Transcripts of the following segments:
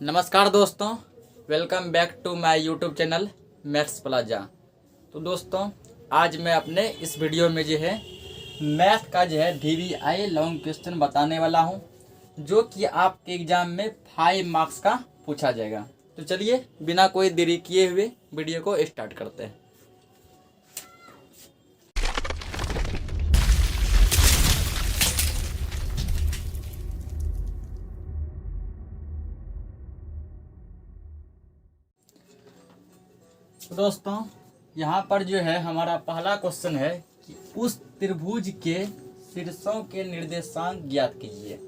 नमस्कार दोस्तों, welcome back to my YouTube channel Maths Plaza. तो दोस्तों, आज मैं अपने इस वीडियो में जो है मैथ का जो है DVI लॉन्ग क्वेश्चन बताने वाला हूं, जो कि आपके एग्जाम में 5 मार्क्स का पूछा जाएगा। तो चलिए बिना कोई देरी किए हुए वीडियो को स्टार्ट करते हैं। तो दोस्तों, यहाँ पर जो है हमारा पहला क्वेश्चन है कि उस त्रिभुज के शीर्षों के निर्देशांक ज्ञात कीजिए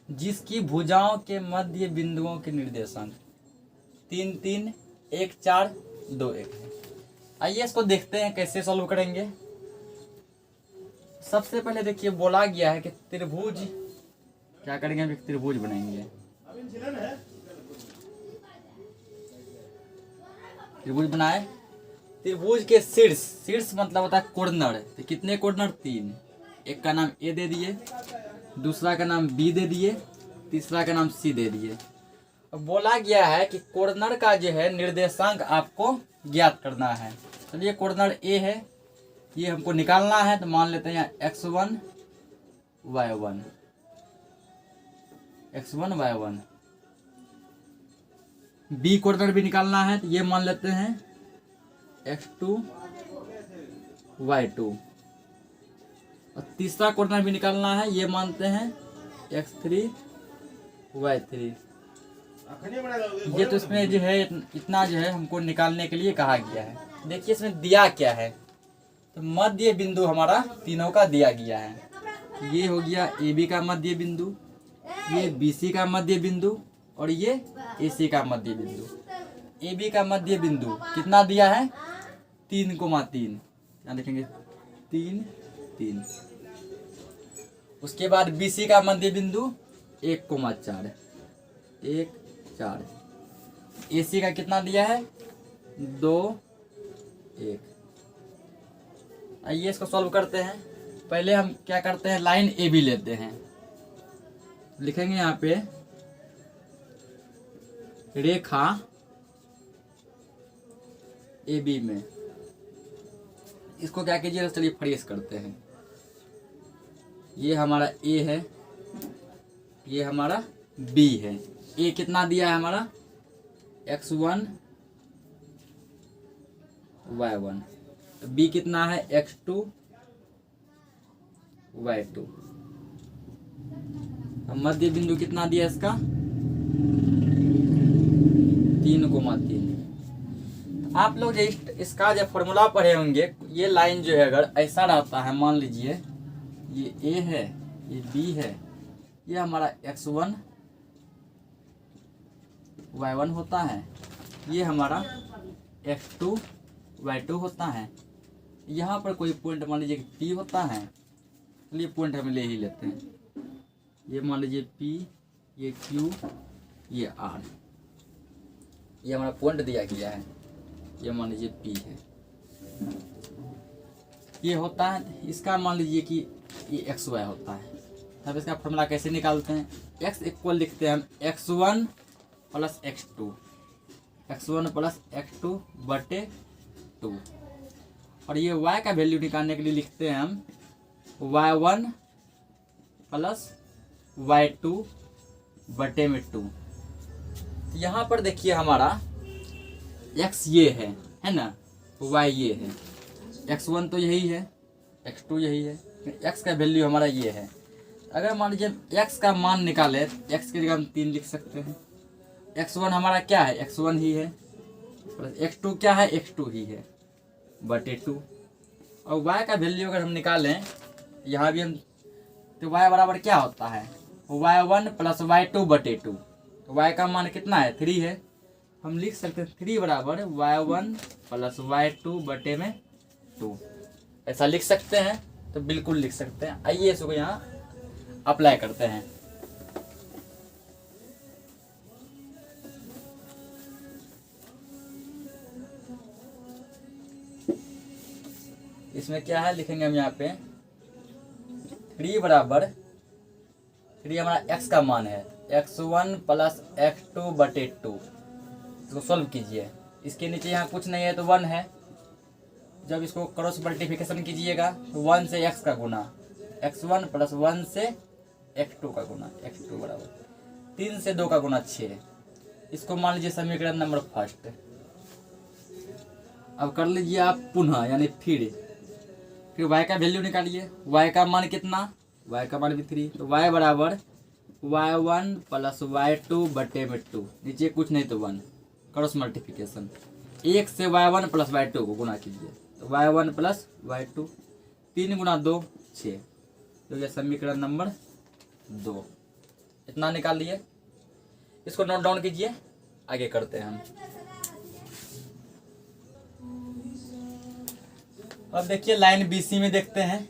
जिसकी भुजाओं के मध्य बिंदुओं के निर्देशांक 3 3 1 4 2 1 है। आइए इसको देखते हैं कैसे सॉल्व करेंगे। सबसे पहले देखिए बोला गया है कि त्रिभुज क्या करेंगे, हम एक त्रिभुज बनाएंगे। त्रिभुज बनाए, त्रिभुज के शीर्ष, शीर्ष मतलब होता है कॉर्नर। तो कितने कॉर्नर? 3। एक का नाम ए दे दिए, दूसरा का नाम बी दे दिए, तीसरा का नाम सी दे दिए। अब बोला गया है कि कॉर्नर का जो है निर्देशांक आपको ज्ञात करना है। चलिए कॉर्नर ए है, ये हमको निकालना है। तो मान लेते हैं x1 y1 x1 y1। B corner भी निकालना है, तो ये मान लेते हैं x2 y2। और तीसरा कॉर्नर भी निकालना है, ये मानते हैं x3 y3। ये तो इसमें जो है इतना जो है हमको निकालने के लिए कहा गया है। देखिए इसमें दिया क्या है, तो मध्य बिंदु हमारा तीनों का दिया गया है। ये हो गया AB का मध्य बिंदु, ये BC का मध्य बिंदु और ये AC का मध्य बिंदु। AB का मध्य बिंदु कितना दिया है? 3,3। यहाँ लिखेंगे 3 3। उसके बाद BC का मध्य बिंदु 1,4 1 4। AC का कितना दिया है? 2 1। आइए इसको सॉल्व करते हैं। पहले हम क्या करते हैं, लाइन AB लेते हैं। लिखेंगे यहाँ पे रेखा AB में, इसको क्या कीजिए, चलिए फ्रेश करते हैं। ये हमारा A है, ये हमारा B है। A कितना दिया है हमारा? x1 y1। B कितना है? x2 y2। मध्य बिंदु कितना दिया इसका? 3,3। आप लोग जो इसका जो फॉर्मूला पढ़े होंगे, ये लाइन जो है अगर ऐसा रहता है, मान लीजिए ये A है, ये B है, ये हमारा x1 y1 होता है, ये हमारा x2 y2 होता है। यहाँ पर कोई पॉइंट मान लीजिए P होता है, चलिए पॉइंट हम ले ही लेते हैं। ये मान लीजिए P, ये Q, ये R, ये हमारा पॉइंट दिया गया है। ये मान लीजिए P है, ये होता है। इसका मान लीजिए कि ये XY होता है। तब इसका फॉर्मूला कैसे निकालते हैं? x इक्वल लिखते हैं हम x1 plus x2, x1 plus x2 बटे 2। और ये y का वैल्यू निकालने के लिए लिखते हैं हम y1 प्लस y2 बटे में 2। यहाँ पर देखिए हमारा x ये है ना, y ये है, x1 तो यही है, x2 यही है, x का वैल्यू हमारा ये है। अगर मान लीजिए x का मान निकाले, x की जगह हम 3 लिख सकते हैं। x1 हमारा क्या है? x1 ही है, x2 क्या है? x2 ही है बटे 2। और y का वैल्यू अगर हम निकालें, यहाँ भी हम, तो y बराबर क्या होता है? y1 प्लस y2 बटे 2। y का मान कितना है? 3 है। हम लिख सकते हैं 3 बराबर y1 प्लस y2 बटे में 2। ऐसा लिख सकते हैं, तो बिल्कुल लिख सकते हैं। आइए इसको यहाँ अप्लाई करते हैं। इसमें क्या है, लिखेंगे हम यहाँ पे 3 बराबर 3 हमारा x का मान है, x1 प्लस x2 बटे 2। इसको सॉल्व कीजिए। इसके नीचे यहाँ कुछ नहीं है तो 1 है। जब इसको क्रॉस मल्टीप्लिकेशन कीजिएगा तो 1 से x का गुना, x1 प्लस 1 से x2 का गुना, x2 बराबर 3 से 2 का गुना 6। इसको मान लीजिए समीकरण नंबर फर्स्ट। अब कर लीजिए आप पुनः, यानी फिर y का वैल्यू निकालिए। y का मान कितना, y का मान भी 3, तो y बराबर y1 प्लस y2 बटे में 2। नीचे कुछ नहीं तो 1, क्रॉस मल्टीप्लिकेशन। 1 से y1 प्लस y2 को गुना कीजिए तो y1 प्लस y2, 3 गुना 2 6, तो यह समीकरण नंबर 2। इतना निकाल लिए। इसको नोट डाउन कीजिए, आगे करते हैं हम। अब देखिए लाइन BC में देखते हैं,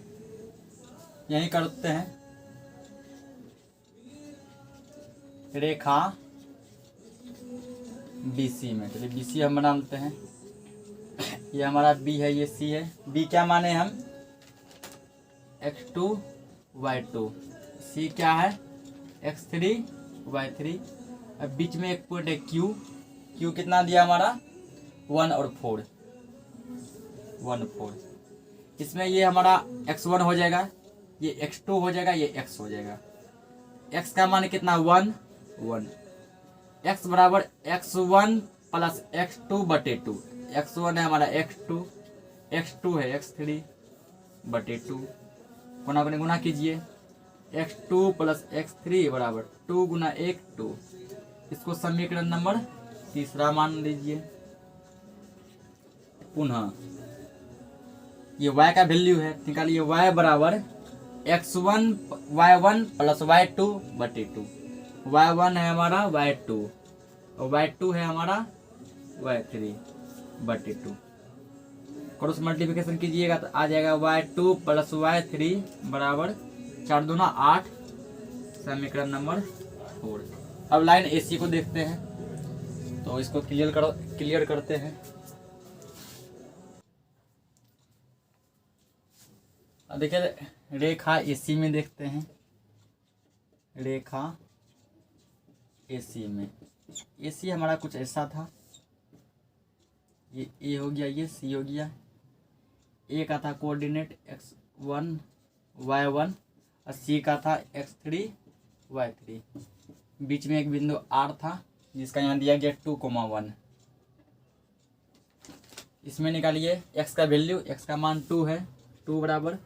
यहीं करते हैं। रेखा BC में, चलिए BC हम बनाते हैं। ये हमारा B है, ये C है। B क्या माने हम, x2 y2, C क्या है x3 y3। अब बीच में एक पॉइंट है Q कितना दिया हमारा 1 और 4, 1 4। इसमें ये हमारा x1 हो जाएगा, ये x2 हो जाएगा, ये x हो जाएगा। x का मान कितना 1 1, x बराबर x1 प्लस x2 बटे 2। x1 है हमारा x2, x2 है x3 बटे 2। गुना गुना गुना कीजिए, x2 प्लस x3 बराबर 2 गुना 1 2। इसको समीकरण नंबर तीसरा मान लीजिए। पुनः ये y का वैल्यू है, निकालिए। y बराबर x1 y1 प्लस y2 बटे 2। y1 है हमारा y2 और y2 है हमारा y3 बटे 2। क्रॉस मल्टीप्लिकेशन कीजिएगा तो आ जाएगा y2 प्लस y3 बराबर 4 दूना 8, समीकरण नंबर 4। अब लाइन AC को देखते हैं, तो इसको क्लियर करते हैं। अब देखिए रेखा AC में देखते हैं। रेखा AC में, AC हमारा कुछ ऐसा था, ये A हो गया, ये C हो गया। A का था कोऑर्डिनेट x1 y1 और C का था x3 y3। बीच में एक बिंदु R था जिसका यहाँ दिया गया 2,1। इसमें निकालिए x का वैल्यू, x का मान 2 है। 2 बराबर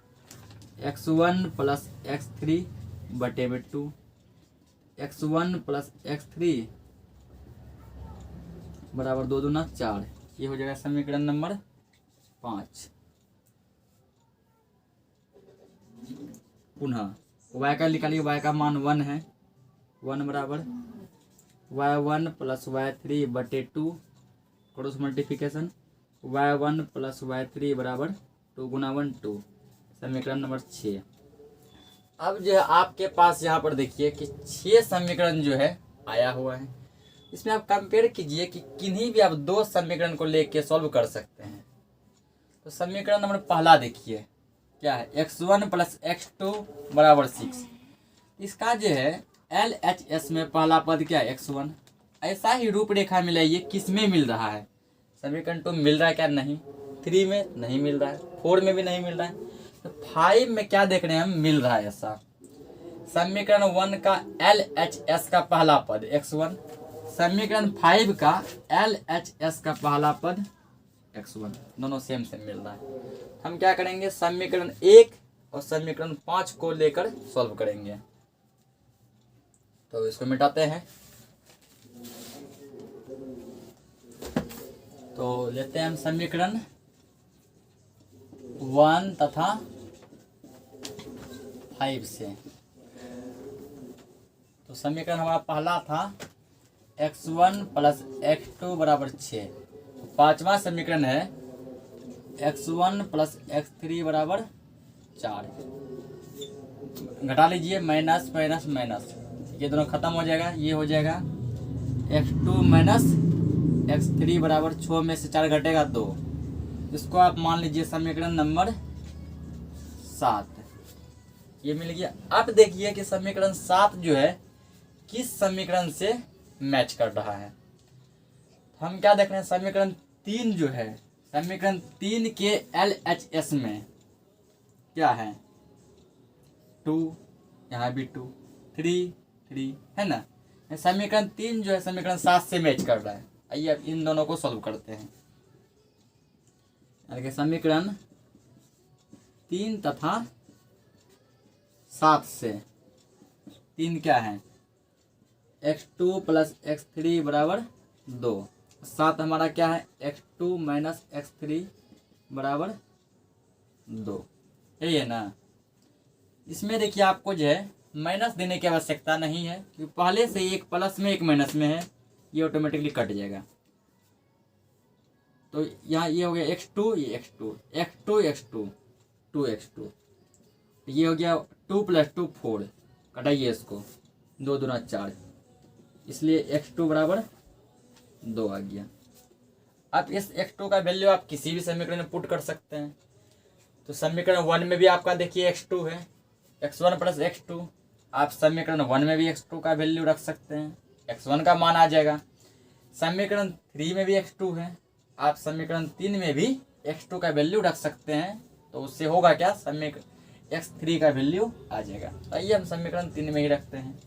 x1 प्लस x3 बटे में 2, x1 प्लस x3 बराबर 2 दूना 4। ये हो जाएगा समीकरण नंबर 5। पुनः y का निकालिए, y का मान 1 है। 1 बराबर y1 प्लस y3 बटे 2, cross multiplication. y1 plus y3 बराबर 2 गुना 1 2, समीकरण नंबर 6। अब जो है आपके पास यहाँ पर देखिए कि 6 समीकरण जो है आया हुआ है। इसमें आप कंपेयर कीजिए कि किन्हीं भी आप 2 समीकरण को लेके सॉल्व कर सकते हैं। तो समीकरण नंबर पहला देखिए क्या है, x1 प्लस x2 बराबर 6। इसका जो है LHS में पहला पद क्या है x1। ऐसा ही रूपरेखा मिलाइए, किस में मिल रहा है, समीकरण 2 मिल रहा है क्या, नहीं। 3 में नहीं मिल रहा है, 4 में भी नहीं मिल रहा है, तो 5 में क्या देख रहे हैं हम, मिल रहा है ऐसा। समीकरण 1 का LHS का पहला पद x1, समीकरण 5 का LHS का पहला पद x1, दोनों सेम सेम मिल रहा है। हम क्या करेंगे, समीकरण 1 और समीकरण 5 को लेकर सॉल्व करेंगे। तो इसको मिटाते हैं। तो लेते हैं हम समीकरण 1 तथा 5 से। तो समीकरण हमारा पहला था x1 प्लस x2 बराबर 6। पांचवा समीकरण है x1 प्लस x3 बराबर 4। घटा लीजिए, माइनस माइनस माइनस, ये दोनों खत्म हो जाएगा। ये हो जाएगा x2 माइनस x3 बराबर 6 में से 4 घटेगा 2। इसको आप मान लीजिए समीकरण नंबर 7। ये मिल गया। अब देखिए कि समीकरण 7 जो है किस समीकरण से मैच कर रहा है। तो हम क्या देख रहे हैं, समीकरण 3 जो है, समीकरण 3 के LHS में क्या है, 2, यहाँ भी 2, 3 है ना। समीकरण 3 जो है समीकरण 7 से मैच कर रहा है। आइए अब इन दोनों को सॉल्व करते हैं। यानी कि समीकरण 3 तथा 7 से, 3 क्या है, x2 + x3 = 2, 7 हमारा क्या है, x2 - x3 = 2, यही है ना। इसमें देखिए आपको जो है माइनस देने की आवश्यकता नहीं है, क्योंकि पहले से एक प्लस में एक माइनस में है, ये ऑटोमेटिकली कट जाएगा। तो यहाँ ये हो गया x2, ये x2, x2 x2 2x2, ये हो गया 2 + 2 4, कटाइए इसको, 2 दूना 4, इसलिए x2 = 2 आ गया। अब इस x2 का वैल्यू आप किसी भी समीकरण में पुट कर सकते हैं। तो समीकरण 1 में भी आपका देखिए x2 है, x1 + x2, आप समीकरण 1 में भी x2 का वैल्यू रख सकते हैं, x1 का मान आ जाएगा। समीकरण 3 में भी x2 है, आप समीकरण 3 में भी x2 का वैल्यू रख सकते हैं। तो उससे होगा क्या, समीकरण x3 का वैल्यू आ जाएगा। तो आइए हम समीकरण 3 में ही रखते हैं,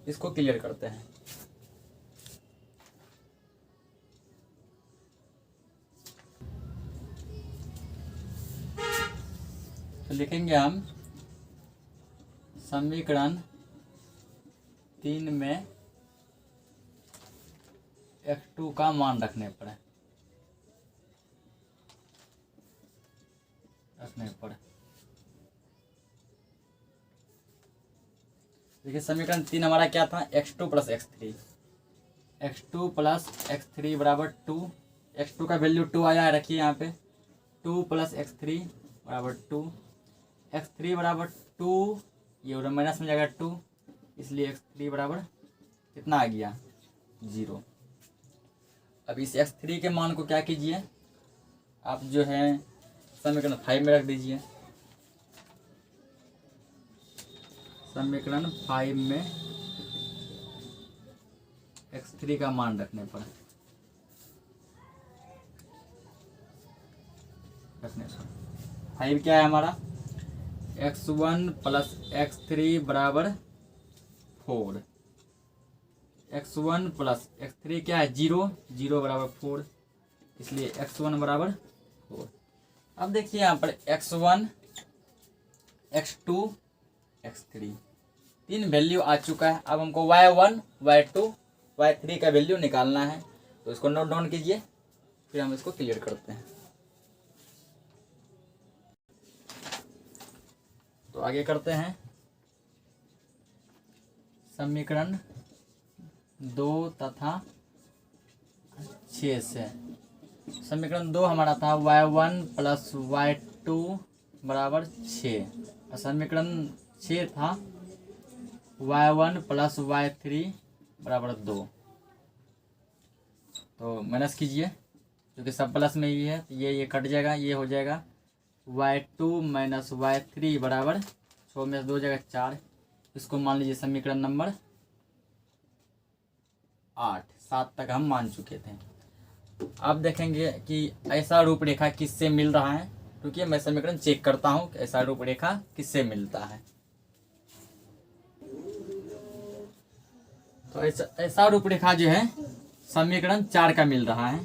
इसको क्लियर करते हैं। तो लिखेंगे हम समीकरण 3 में x2 का मान रखने पर देखिए समीकरण 3 हमारा क्या था, x2 + x3, x2 + x3 = 2, x2 का वैल्यू 2 आया है, रखिए यहाँ पे, 2 + x3 = 2, x3 = 2, ये माइनस में जाएगा 2, इसलिए x3 = कितना आ गया, 0। अब इस x3 के मान को क्या कीजिए, आप जो है समीकरण 5 में रख दीजिए। समीकरण 5 में x3 का मान रखने पर 5 क्या है हमारा, x1 + x3 = 4, x1 + x3 क्या है, 0 = 4, इसलिए x1 = 4। अब देखिए यहाँ पर x1, x2, x3 तीन वैल्यू आ चुका है। अब हमको y1, y2, y3 का वैल्यू निकालना है, तो इसको नोट डाउन कीजिए, फिर हम इसको क्लियर करते हैं। तो आगे करते हैं समीकरण 2 तथा 6 से। समीकरण 2 हमारा था y1 + y2 = 6, और समीकरण 6 था y1 + y3 = 2। तो माइनस कीजिए, क्योंकि सब प्लस में ही है, तो ये कट जाएगा, ये हो जाएगा y2 - y3 = 6 में 2 जगह 4, इसको मान लीजिए समीकरण नंबर 8, 7 तक हम मान चुके थे। अब देखेंगे कि ऐसा रूपरेखा किससे मिल रहा है, क्योंकि मैं समीकरण चेक करता हूँ कि ऐसा रूपरेखा किससे मिलता है। तो ऐसा रूपरेखा जो है समीकरण 4 का मिल रहा है।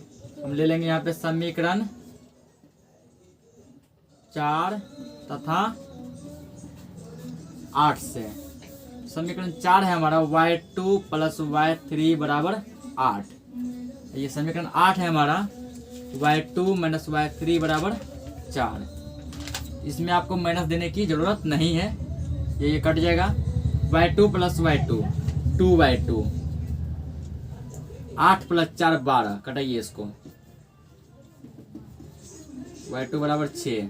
हम ले लेंगे यहाँ पे समीकरण 4 तथा 8 से। समीकरण 4 है हमारा y2 + y3 = 8, ये समीकरण 8 है हमारा y2 - y3 = 4। इसमें आपको माइनस देने की ज़रूरत नहीं है, ये कट जाएगा, y2 + y2 2y2, 8 + 4 12, कटाइए इसको, y2 = 6।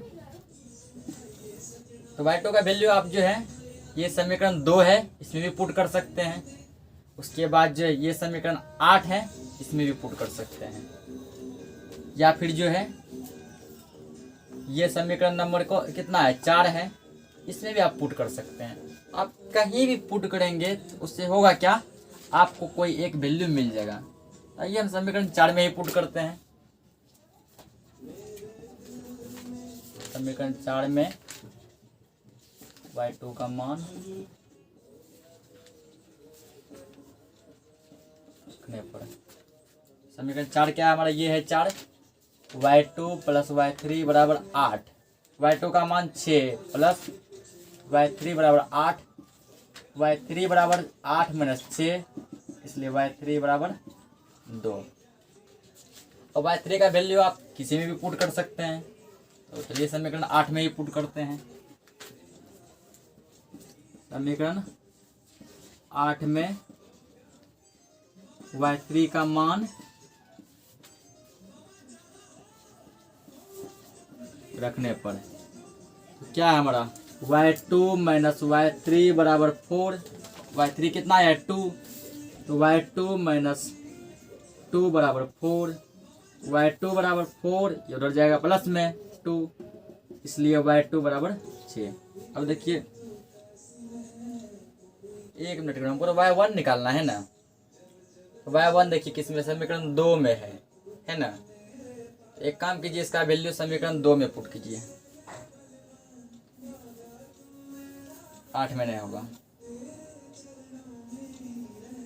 तो y2 का वैल्यू आप जो है, ये समीकरण 2 है, इसमें भी पुट कर सकते हैं। उसके बाद जो ये समीकरण 8 है, इसमें भी पुट कर सकते हैं, या फिर जो है ये समीकरण नंबर को कितना है, 4 है, इसमें भी आप पुट कर सकते हैं। आप कहीं भी पुट करेंगे तो उससे होगा क्या, आपको कोई एक वैल्यू मिल जाएगा। आइए हम समीकरण 4 में ही पुट करते हैं। समीकरण 4 में y2 का मान रखने पर, समीकरण 4 क्या है हमारा, ये है 4, y2 प्लस y3 बराबर 8, y2 का मान 6 प्लस y3 बराबर 8, y3 बराबर 8 माइनस 6, इसलिए y3 बराबर 2। और y3 का वैल्यू आप किसी में भी पुट कर सकते हैं, तो चलिए समीकरण 8 में ही पुट करते हैं। समीकरण 8 में y3 का मान रखने पर तो क्या है हमारा, y2 माइनस y3 बराबर 4, y3 कितना है 2, तो y2 माइनस 2 बराबर 4, y2 बराबर 4, ये उधर जाएगा प्लस में 2, इसलिए y2 बराबर 6। अब देखिए एक मिनट का हमको y1 निकालना है ना, तो y1 देखिए किसमें, समीकरण 2 में है ना। एक काम कीजिए, इसका वैल्यू समीकरण 2 में पुट कीजिए, 8 में नहीं होगा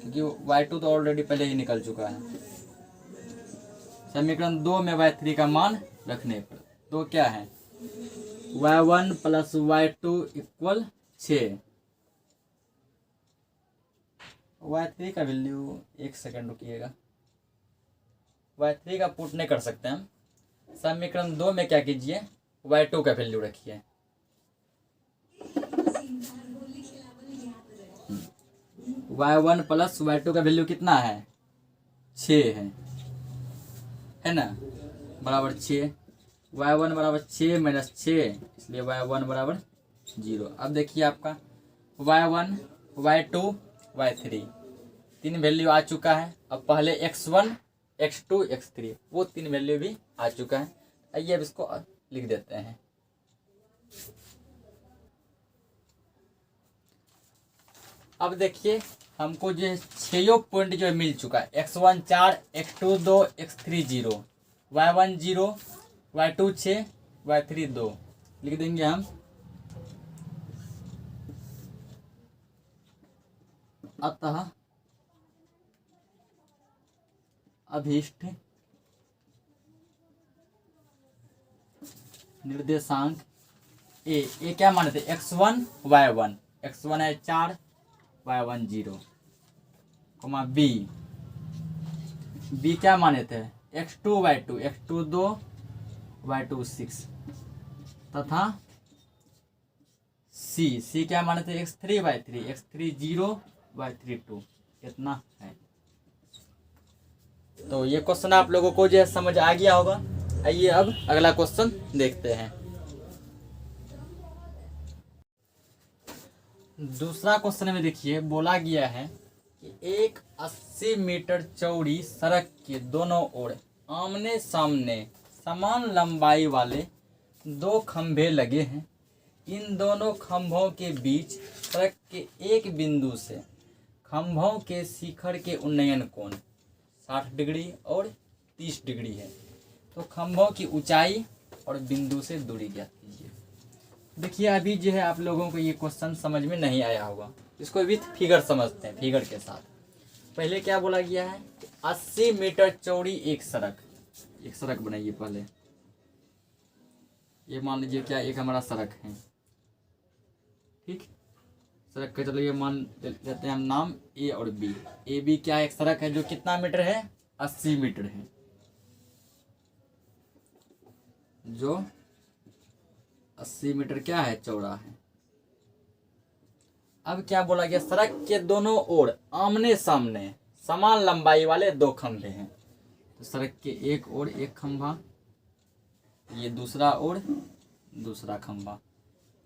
क्योंकि y2 तो ऑलरेडी पहले ही निकल चुका है। समीकरण 2 में y3 का मान रखने पर तो क्या है, y1 plus y2 equal 6। y3 का वैल्यू, एक सेकंड रुकिएगा, y3 का पुट नहीं कर सकते हम। समीकरण 2 में क्या कीजिए, y2 का वैल्यू रखिए, y1 प्लस y2 का वैल्यू कितना है, 6 है ना, बराबर 6, y1 बराबर 6 माइनस 6, इसलिए y1 बराबर 0। अब देखिए आपका y1 y2 y3 तीन वैल्यू आ चुका है। अब पहले x1 x2 x3 वो तीन वैल्यू भी आ चुका है। आइए अब इसको लिख देते हैं। अब देखिए हमको जो 6 पॉइंट जो मिल चुका है, x1 4, x2 2, x3 0, y1 0, y2 6, y3 2 लिख देंगे हम। अतः अभीष्ट निर्देशांक ए क्या माने थे, x1 y1, x1 है 4 y1 0, बी क्या माने थे, x2 y2, x2 2 y2 6, तथा सी क्या माने थे, x3 y3, x3 0 y3 2। कितना है, तो ये क्वेश्चन आप लोगों को जो है समझ आ गया होगा। आइए अब अगला क्वेश्चन देखते हैं। दूसरा क्वेश्चन में देखिए बोला गया है कि एक 80 मीटर चौड़ी सड़क के दोनों ओर आमने सामने समान लंबाई वाले दो खंभे लगे हैं। इन दोनों खंभों के बीच सड़क के एक बिंदु से खंभों के शिखर के उन्नयन कोण 60 डिग्री और 30 डिग्री है। तो खंभों की ऊंचाई और बिंदु से दूरी ज्ञात कीजिए। देखिए अभी जो है आप लोगों को ये क्वेश्चन समझ में नहीं आया होगा, इसको विथ फिगर समझते हैं, फिगर के साथ। पहले क्या बोला गया है, 80 मीटर चौड़ी एक सड़क बनाइए। पहले ये मान लीजिए क्या एक हमारा सड़क है, ठीक। सड़क का चलो ये मान लेते हैं हम नाम ए और बी। ए बी क्या एक सड़क है जो कितना मीटर है, 80 मीटर है, जो 80 मीटर क्या है, चौड़ा है। अब क्या बोला गया, सड़क के दोनों ओर आमने सामने समान लंबाई वाले दो खंभे हैं। तो सड़क के एक ओर एक खंभा, ये दूसरा ओर दूसरा खंभा,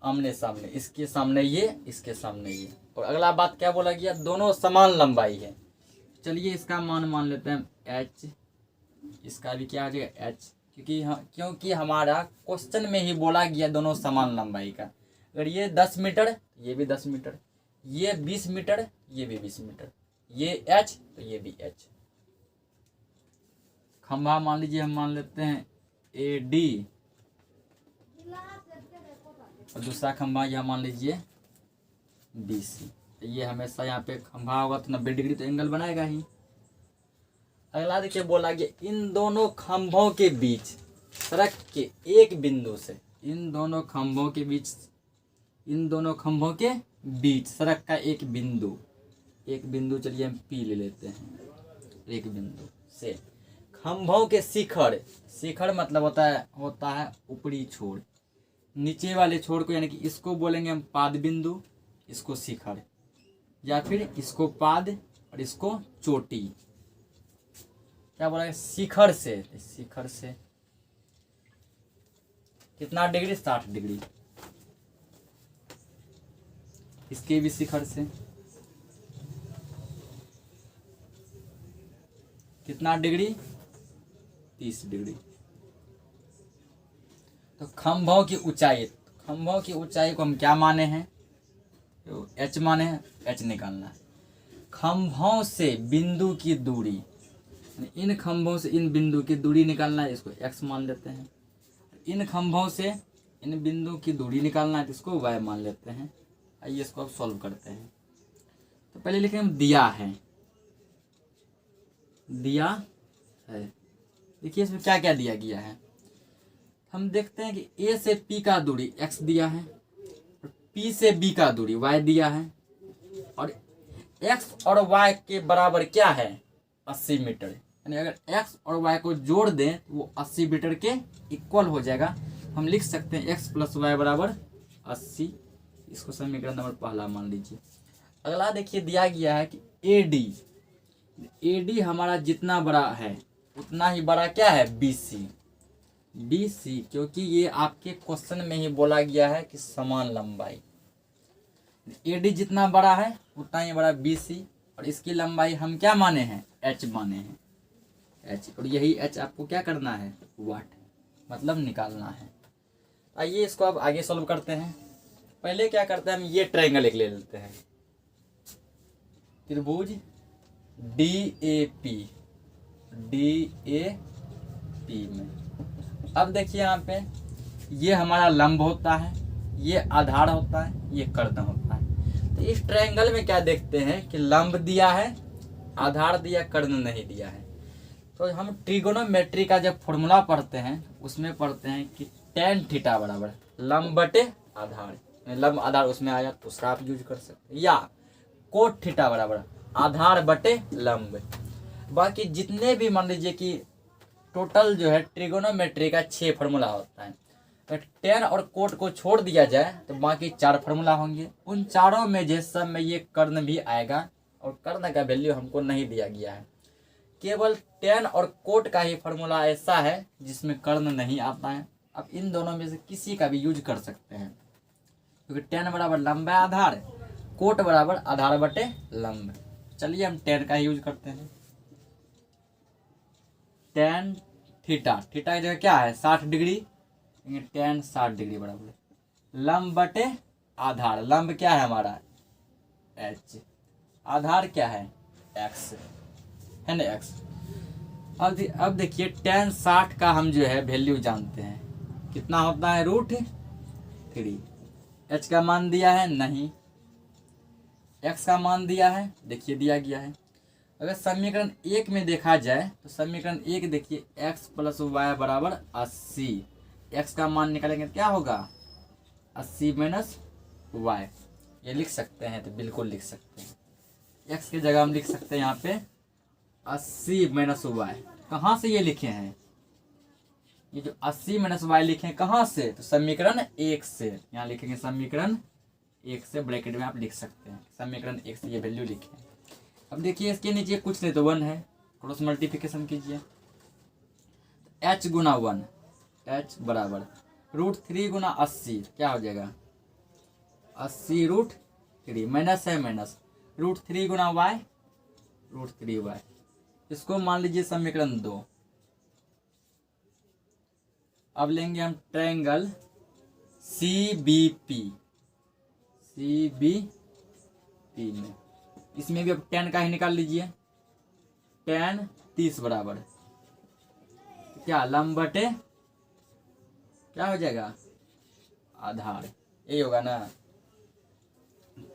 आमने सामने, इसके सामने ये, इसके सामने ये। और अगला बात क्या बोला गया, दोनों समान लंबाई है। चलिए इसका मान लेते हैं h, इसका भी क्या आ जाएगा h, क्योंकि हमारा क्वेश्चन में ही बोला गया दोनों समान लंबाई का। अगर ये 10 मीटर ये भी 10 मीटर, ये 20 मीटर, ये भी 20 मीटर, ये h तो ये भी h। खंभा मान लीजिए हम मान लेते हैं AD, और दूसरा खंभा यह मान लीजिए BC। तो ये हमेशा यहाँ पे खंभा होगा तो 90 डिग्री तो एंगल बनाएगा ही। अगला देखिए बोला गया इन दोनों खंभों के बीच सड़क के एक बिंदु से, इन दोनों खंभों के बीच, इन दोनों खंभों के बीच सड़क का एक बिंदु चलिए हम P ले लेते हैं, एक बिंदु से खंभों के शिखर मतलब होता है ऊपरी छोर, नीचे वाले छोर को यानी कि इसको बोलेंगे हम पाद बिंदु, इसको शिखर, या फिर इसको पाद और इसको चोटी। क्या बोला है? शिखर से कितना डिग्री? 60 डिग्री। इसके भी शिखर से कितना डिग्री? 30 डिग्री। तो खंभों की ऊंचाई को हम क्या माने हैं? तो h माने हैं, h निकालना है। खंभों से बिंदु की दूरी, इन खंभों से इन बिंदु की दूरी निकालना है, इसको x मान लेते हैं। इन खंभों से इन बिंदु की दूरी निकालना है तो इसको y मान लेते हैं। आइए इसको अब सॉल्व करते हैं। तो पहले लिखें हम दिया है। देखिए इसमें क्या क्या दिया गया है। हम देखते हैं कि A से P का दूरी x दिया है, और P से B का दूरी y दिया है, और x और y के बराबर क्या है? 80 मीटर। यानी अगर x और y को जोड़ दें तो वो 80 मीटर के इक्वल हो जाएगा। हम लिख सकते हैं x + y बराबर 80। इसको समीकरण नंबर पहला मान लीजिए। अगला देखिए दिया गया है कि AD हमारा जितना बड़ा है उतना ही बड़ा क्या है? BC, क्योंकि ये आपके क्वेश्चन में ही बोला गया है कि समान लंबाई। AD जितना बड़ा है उतना ही बड़ा BC, और इसकी लंबाई हम क्या माने हैं? h माने हैं, h। और यही h आपको क्या करना है? वाट, मतलब निकालना है। आइए इसको अब आगे सॉल्व करते हैं। पहले क्या करते हैं हम ये ट्रायंगल एक ले लेते हैं, त्रिभुज DAP में। अब देखिए यहाँ पे ये हमारा लंब होता है, ये आधार होता है, ये कर्ण होता है। तो इस ट्रायंगल में क्या देखते हैं कि लंब दिया है, आधार दिया, कर्ण नहीं दिया है। तो हम ट्रिगोनोमेट्री का जब फॉर्मूला पढ़ते हैं उसमें पढ़ते हैं कि tan थीटा बराबर लंब बटे आधार, लंब आधार उसमें आया तो उसका आप यूज कर सकते हैं, या कोट थीटा बराबर आधार बटे लंब। बाकी जितने भी मान लीजिए कि टोटल जो है ट्रिगोनोमेट्री का 6 फार्मूला होता है। अगर tan और कोट को छोड़ दिया जाए तो बाकी 4 फार्मूला होंगे। उन चारों में जिस सब में ये कर्ण भी आएगा, और कर्ण का वैल्यू हमको नहीं दिया गया है। केवल tan और कोट का ही फार्मूला ऐसा है जिसमें कर्ण नहीं आता है। अब इन दोनों में से किसी का भी यूज कर सकते हैं, क्योंकि tan बराबर लंब आधार, कोट बराबर आधार बटे लंब। चलिए हम tan का ही यूज करते हैं। tan थीटा की जगह क्या है? 60 डिग्री, tan 60 डिग्री बराबर लंब बटे आधार। लंब क्या है हमारा? h, आधार क्या है? x है ना, x। अब देखिए tan 60 का हम जो है वैल्यू जानते हैं, कितना होता है? √3। h का मान दिया है नहीं, x का मान दिया है, देखिए दिया गया है। अगर समीकरण 1 में देखा जाए तो समीकरण 1 देखिए x + y बराबर 80। x का मान निकालेंगे क्या होगा? 80 - y। ये लिख सकते हैं तो बिल्कुल लिख सकते हैं। x की जगह हम लिख सकते हैं यहाँ पे 80 - y। कहाँ से ये लिखे हैं? ये जो 80 - y लिखे हैं कहाँ से? तो समीकरण 1 से। यहाँ लिखेंगे समीकरण 1 से, ब्रैकेट में आप लिख सकते हैं समीकरण 1 से ये वैल्यू लिखे। अब देखिए इसके नीचे कुछ नहीं तो 1 है, क्रॉस मल्टीप्लिकेशन कीजिए। h गुना 1, h बराबर √3 गुना 80, क्या हो जाएगा? 80 √3, माइनस है माइनस, √3 गुना y, √3y। इसको मान लीजिए समीकरण 2। अब लेंगे हम ट्रायंगल CBP टी में। इसमें भी अब tan का ही निकाल लीजिए। tan 30 बराबर क्या लंब बटे क्या हो जाएगा आधार, यही होगा ना।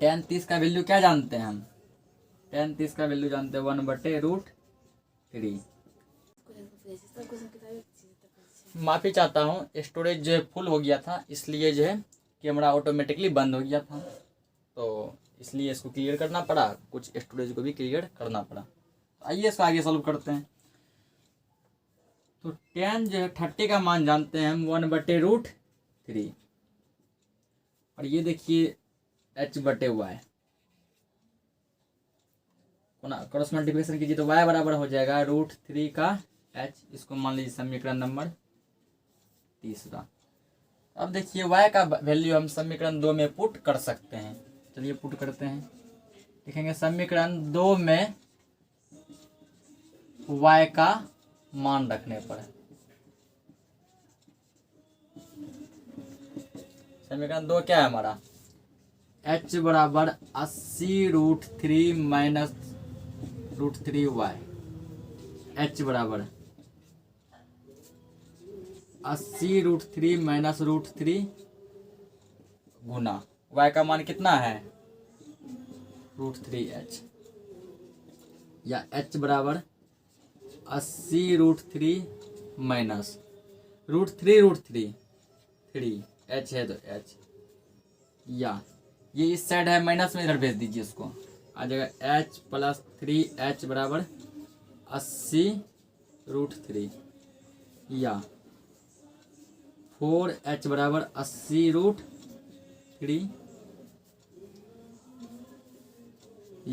tan 30 का वैल्यू क्या जानते हैं हम, tan 30 का वैल्यू जानते हैं 1/√3। माफी चाहता हूँ, स्टोरेज जो है फुल हो गया था, इसलिए जो है कैमरा ऑटोमेटिकली बंद हो गया था, तो इसलिए इसको क्लियर करना पड़ा, कुछ स्टोरेज को भी क्लियर करना पड़ा। आइए इसको आगे सॉल्व करते हैं। तो tan जो है 30 का मान जानते हैं हम 1/√3, और ये देखिए h/y क्रॉस मल्टीप्लिकेशन कीजिए तो y बराबर हो जाएगा √3 का h। इसको मान लीजिए समीकरण नंबर तीसरा। अब देखिए y का वैल्यू हम समीकरण 2 में पुट कर सकते हैं। चलिए पुट करते हैं। लिखेंगे समीकरण 2 में y का मान रखने पर, समीकरण 2 क्या है हमारा, h बराबर 80√3 माइनस √3y। h बराबर 80√3 माइनस √3 गुना y का मान कितना है √3h, या h बराबर 80√3 माइनस √3 3 h है तो h, या ये इस साइड है माइनस में, इधर भेज दीजिए इसको, आ जाएगा h + 3h बराबर 80√3, या 4h बराबर 80√3,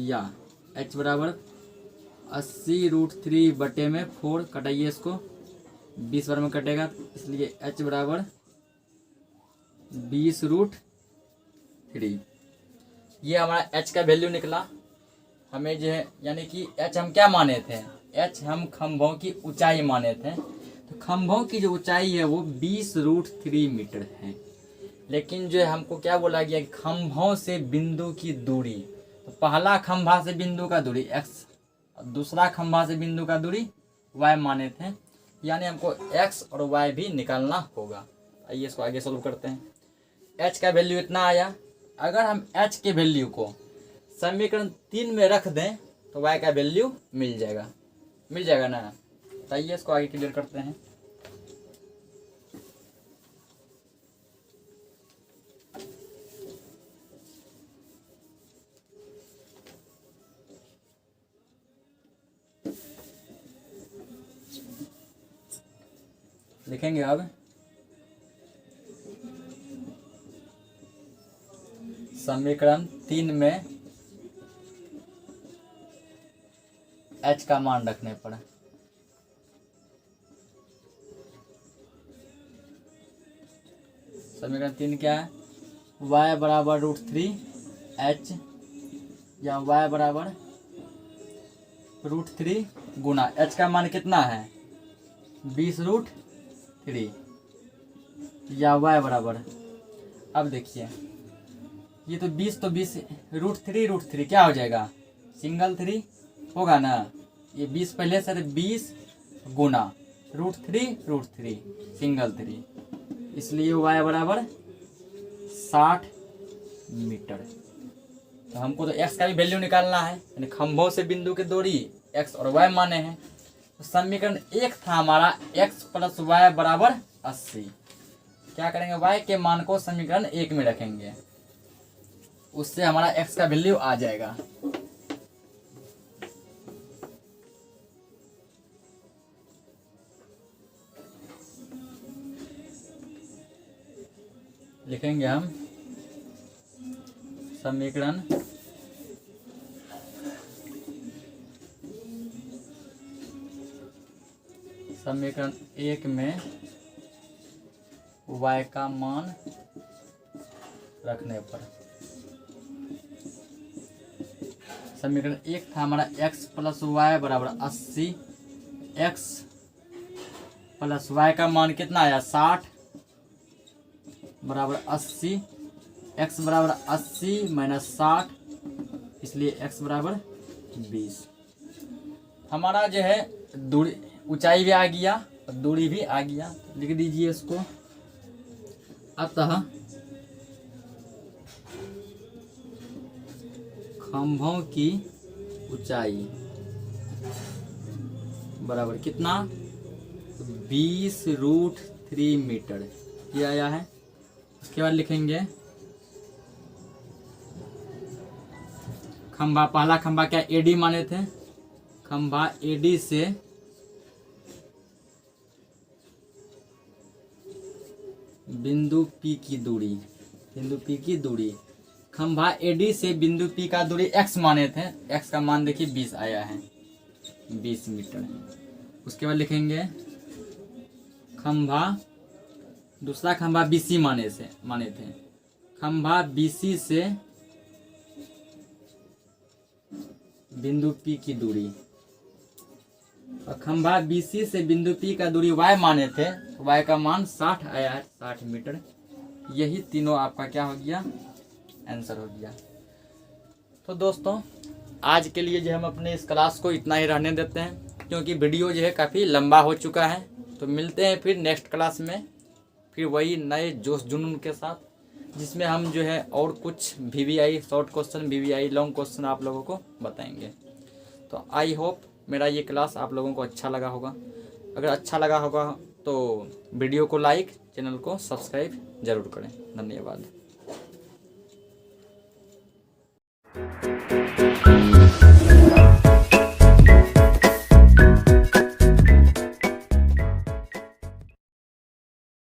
या h बराबर 80√3 बटे में 4, कटाइए इसको 20 बार में कटेगा, इसलिए h बराबर 20√3। ये हमारा h का वैल्यू निकला। हमें जो है यानी कि h हम क्या माने थे, h हम खंभों की ऊंचाई माने थे, तो खंभों की जो ऊंचाई है वो 20√3 मीटर है। लेकिन जो है हमको क्या बोला गया, खंभों से बिंदु की दूरी, तो पहला खंभा से बिंदु का दूरी x, दूसरा खंभा से बिंदु का दूरी y माने थे, यानी हमको x और y भी निकालना होगा। आइए इसको आगे सोल्व करते हैं। h का वैल्यू इतना आया। अगर हम h के वैल्यू को समीकरण 3 में रख दें तो y का वैल्यू मिल जाएगा ना। तो आइए इसको आगे क्लियर करते हैं। लिखेंगे अब समीकरण 3 में h का मान रखने पर, समीकरण 3 क्या है, y बराबर √3h, या y बराबर √3 गुना h का मान कितना है 20√3, या y बराबर, अब देखिए ये तो 20 √3 क्या हो जाएगा, सिंगल 3 होगा ना। ये 20 पहले से 20 गुना √3 सिंगल 3, इसलिए y बराबर 60 मीटर। तो हमको तो x का भी वैल्यू निकालना है, यानी खंभों से बिंदु की दूरी x और y माने हैं। तो समीकरण 1 था हमारा x + y बराबर 80। क्या करेंगे, y के मान को समीकरण 1 में रखेंगे, उससे हमारा x का वैल्यू आ जाएगा। लिखेंगे हम समीकरण समीकरण 1 में y का मान रखने पर, समीकरण 1 था हमारा x + y बराबर 80, x + y का मान कितना आया 60 बराबर 80, x बराबर 80 - 60 इसलिए x बराबर 20। हमारा जो है दूरी ऊंचाई भी आ गया और दूरी भी आ गया, लिख दीजिए इसको। अतः खंभों की ऊंचाई बराबर कितना, 20√3 मीटर ये आया है। उसके बाद लिखेंगे खंभा, पहला खंभा क्या एडी माने थे, खंभा एडी से बिंदु P की दूरी, बिंदु P की दूरी, खंभा एडी से बिंदु P का दूरी x माने थे, x का मान देखिए 20 आया है, 20 मीटर। उसके बाद लिखेंगे खंभा, दूसरा खंभा BC माने थे, खंभा BC से बिंदु P की दूरी, और खंभा BC से बिंदु P का दूरी y माने थे, y का मान 60 आया है, 60 मीटर। यही तीनों आपका क्या हो गया, आंसर हो गया। तो दोस्तों आज के लिए जो हम अपने इस क्लास को इतना ही रहने देते हैं, क्योंकि वीडियो जो है काफ़ी लंबा हो चुका है। तो मिलते हैं फिर नेक्स्ट क्लास में, फिर वही नए जोश जुनून के साथ, जिसमें हम जो है और कुछ VVI short question, VVI long question आप लोगों को बताएंगे। तो आई होप मेरा ये क्लास आप लोगों को अच्छा लगा होगा। अगर अच्छा लगा होगा तो वीडियो को लाइक, चैनल को सब्सक्राइब जरूर करें। धन्यवाद।